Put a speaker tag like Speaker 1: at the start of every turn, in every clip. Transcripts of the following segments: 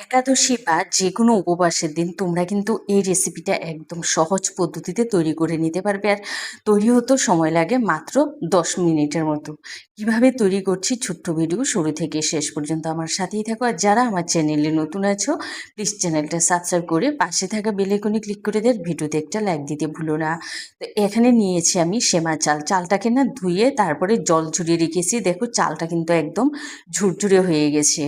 Speaker 1: একাদশী বা যেকোনো উপবাসের দিন তোমরা কিন্তু এই রেসিপিটা একদম সহজ পদ্ধতিতে তৈরি করে নিতে পারবে। আর তৈরি হতেও সময় লাগে মাত্র 10 মিনিটের মতো। কিভাবে তৈরি করছি ছোট্ট ভিডিও শুরু থেকে শেষ পর্যন্ত আমার সাথেই থাকো। আর যারা আমার চ্যানেলে নতুন আছো প্লিজ চ্যানেলটা সাবস্ক্রাইব করে পাশে থাকা বেল আইকনে ক্লিক করে দেন, ভিডিওতে একটা লাইক দিতে ভুলো না। তো এখানে নিয়েছি আমি সেমা চাল। চালটাকে না ধুয়ে তারপরে জল ঝরিয়ে রেখেছি। দেখো চালটা কিন্তু একদম ঝুরঝুরে হয়ে গেছে।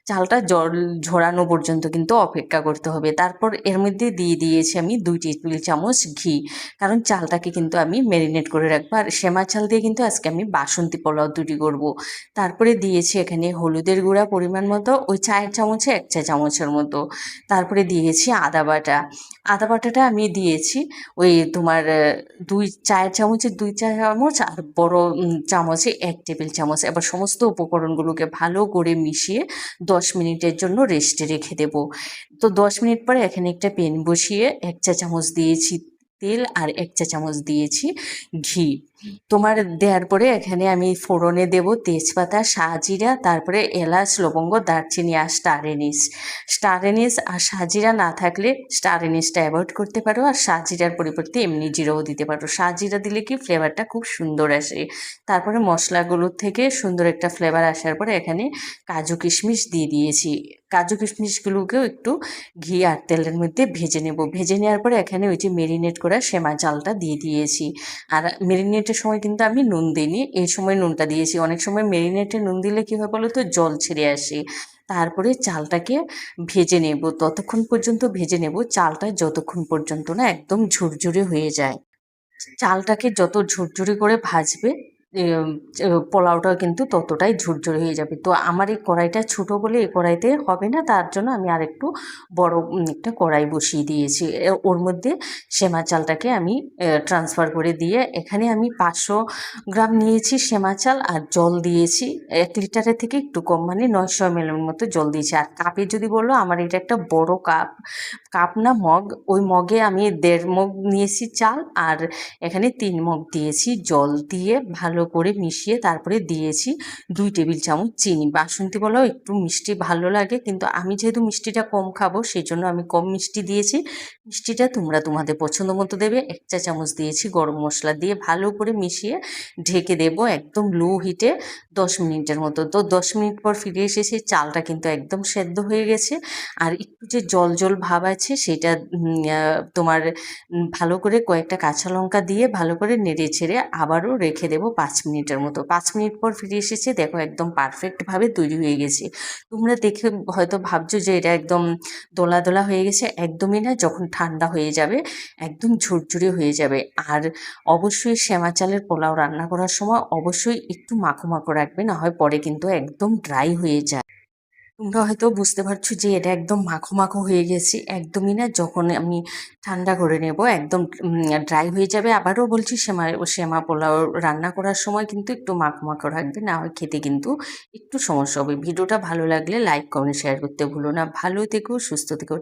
Speaker 1: চালটা জল ঝরানো পর্যন্ত কিন্তু অপেক্ষা করতে হবে। তারপর এর মধ্যে দিয়ে দিয়েছি আমি 2 টেবিল চামচ ঘি, কারণ চালটাকে কিন্তু আমি ম্যারিনেট করে রাখবো। আর সেমা চাল দিয়ে কিন্তু আজকে আমি বাসন্তী পোলাও তৈরি করব। তারপরে দিয়েছি এখানে হলুদের গুঁড়া পরিমাণ মতো, ওই চায়ের চামচে 1 চা চামচের মতো। তারপরে দিয়েছি আদা বাটা। আদা বাটাটা আমি দিয়েছি ওই তোমার 2 চায়ের চামচে 2 চা চামচ, আর বড় চামচে 1 টেবিল চামচ। এবার সমস্ত উপকরণগুলোকে ভালো করে মিশিয়ে 10 মিনিটের জন্য রেস্টে রেখে দেব। তো 10 মিনিট পরে এখানে একটা প্যান বসিয়ে 1 চা চামচ দিয়েছি তেল আর 1 চা চামচ দিয়েছি ঘি। তোমার দেওয়ার পরে এখানে আমি ফোড়নে দেব তেজপাতা, শাহজিরা, তারপরে এলাচ, লবঙ্গ, দারচিনি আর স্টার এনিস আর শাহজিরা না থাকলে স্টার এনিসটা অ্যাভয়েড করতে পারো, আর শাহজিরার পরিবর্তে এমনি জিরাও দিতে পারো। শাহজিরা দিলে কি ফ্লেভারটা খুব সুন্দর আসে। তারপরে মশলাগুলোর থেকে সুন্দর একটা ফ্লেভার আসার পরে এখানে কাজু কিশমিশ দিয়ে দিয়েছি। কাজু কিশমিশগুলোকেও একটু ঘি আর তেলের মধ্যে ভেজে নেব। ভেজে নেওয়ার পরে এখানে ওই যে মেরিনেট করা সেমা চালটা দিয়ে দিয়েছি। আর মেরিনেটের সময় কিন্তু আমি নুন দিইনি, এই সময় নুনটা দিয়েছি। অনেক সময় মেরিনেটে নুন দিলে কী হয় বলো তো, জল ছেড়ে আসে। তারপরে চালটাকে ভেজে নেব, ততক্ষণ পর্যন্ত ভেজে নেব চালটা যতক্ষণ পর্যন্ত না একদম ঝুরঝুরে হয়ে যায়। চালটাকে যত ঝুরঝুরে করে ভাজবে এম, পোলাওটাও কিন্তু ততটাই ঝুরঝুরে হয়ে যাবে। তো আমার এই কড়াইটা ছোট বলে এই কড়াইতে হবে না, তার জন্য আমি আরেকটু বড় একটা কড়াই বসিয়ে দিয়েছি। ওর মধ্যে সেমা চালটাকে আমি ট্রান্সফার করে দিয়ে এখানে আমি 500 গ্রাম নিয়েছি সেমা চাল, আর জল দিয়েছি 1 লিটারের থেকে একটু কম, মানে 900 ml মতো জল দিয়েছি। আর কাপে যদি বলো, আমার এটা একটা বড় কাপ, কাপ না মগ, ওই মগে আমি 1.5 মগ নিয়েছি চাল, আর এখানে 3 মগ দিয়েছি জল। দিয়ে ভালো করে মিশিয়ে তারপরে দিয়েছি 2 টেবিল চামচ চিনি। বাসন্তী পোলাও একটু মিষ্টি ভালো লাগে, কিন্তু আমি যেহেতু মিষ্টিটা কম খাবো সেই জন্য আমি কম মিষ্টি দিয়েছি। মিষ্টিটা তোমরা তোমাদের পছন্দ মতো দেবে। 1 চা চামচ দিয়েছি গরম মশলা। দিয়ে ভালো করে মিশিয়ে ঢেকে দেব একদম লো হিটে 10 মিনিটের মতো। তো 10 মিনিট পর ফিরে এসেছি, চালটা কিন্তু একদম সেদ্ধ হয়ে গেছে। আর একটু যে জল জল ভাব আছে সেটা তোমার ভালো করে কয়েকটা কাঁচা লঙ্কা দিয়ে ভালো করে নেড়ে ছেড়ে আবারও রেখে দেবো 5 মিনিটের মতো। 5 মিনিট পর ফিরে এসেছে, দেখো একদম পারফেক্টভাবে তৈরি হয়ে গেছে। তোমরা দেখে হয়তো ভাবছো যে এটা একদম দোলা দোলা হয়ে গেছে, একদমই না। যখন ঠান্ডা হয়ে যাবে একদম ঝুরঝুরে হয়ে যাবে। আর অবশ্যই সেমা চালের পোলাও রান্না করার সময় অবশ্যই একটু মাখো মাখো রাখবে, না হয় পরে কিন্তু একদম ড্রাই হয়ে যায়। তোমরা হয়তো বুঝতে পারছো যে এটা একদম মাখো মাখো হয়ে গেছে, একদমই না। যখন আমি ঠান্ডা করে নেব একদম ড্রাই হয়ে যাবে। আবারও বলছি, সেমা পোলাও রান্না করার সময় কিন্তু একটু মাখো মাখো রাখবে, না হয় খেতে কিন্তু একটু সমস্যা হবে। ভিডিওটা ভালো লাগলে লাইক কমেন্ট শেয়ার করতে ভুলো না। ভালো থেকো, সুস্থ থেকো।